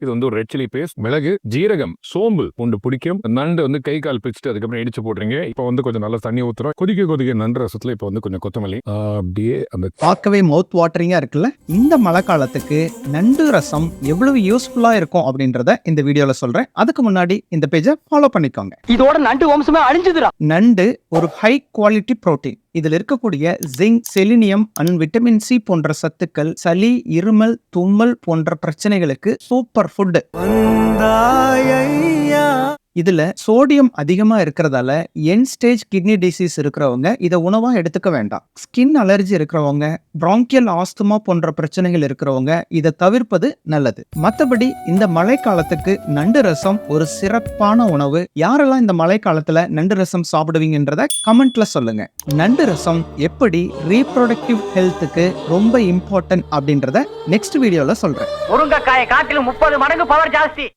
இது வந்து ஒரு ரெட் சில்லி பேஸ்ட், மிளகு, ஜீரகம், சோம்பு பூண்டு பிடிக்கும். நண்டு வந்து கை கால் பிச்சுட்டு அதுக்கப்புறம் இடிச்சு போடுறீங்க. இப்போ வந்து கொஞ்சம் நல்லா தண்ணி ஊத்துறோம். கொதிக்க நண்டு ரசத்துல இப்போ வந்து கொஞ்சம் கொத்தமல்லி அப்படியே அந்த பார்க்கவே மவுத் வாட்டரிங்கா இருக்குல்ல. இந்த மழை காலத்துக்கு நண்டு ரசம் எவ்வளவு யூஸ்ஃபுல்லா இருக்கும் அப்படின்றத இந்த வீடியோல சொல்றேன். அதுக்கு முன்னாடி இந்த பேஜை ஃபாலோ பண்ணிக்கோங்க. இதோட நண்டு வம்சமே அழிஞ்சுதுடா. நண்டு ஒரு ஹை குவாலிட்டி புரோட்டீன். இதில் இருக்கக்கூடிய zinc, selenium and vitamin C போன்ற சத்துக்கள் சளி, இருமல், தும்மல் போன்ற பிரச்சனைகளுக்கு சூப்பர் ஃபுட். இதுல சோடியம் அதிகமா இருக்கிறதால எண்ட் ஸ்டேஜ் கிட்னி டிசீஸ் இருக்கிறவங்க இதை உணவா எடுத்துக்க வேண்டாம். ஸ்கின் அலர்ஜி இருக்கிறவங்க, பிராங்கியல் ஆஸ்துமா போன்ற பிரச்சனைகள் இருக்கிறவங்க இதை தவிர்ப்பது நல்லது. மற்றபடி இந்த மழை காலத்துக்கு நண்டு ரசம் ஒரு சிறப்பான உணவு. யாரெல்லாம் இந்த மழை காலத்துல நண்டு ரசம் சாப்பிடுவீங்கன்றத கமெண்ட்ல சொல்லுங்க. நண்டு ரசம் எப்படி ரீப்ரொடக்டிவ் ஹெல்த்துக்கு ரொம்ப இம்பார்ட்டன்ட் அப்படின்றத நெக்ஸ்ட் வீடியோல சொல்றேன். முருங்கைக்காயை காட்டிலும் 30 மடங்கு பவர் ஜாஸ்தி.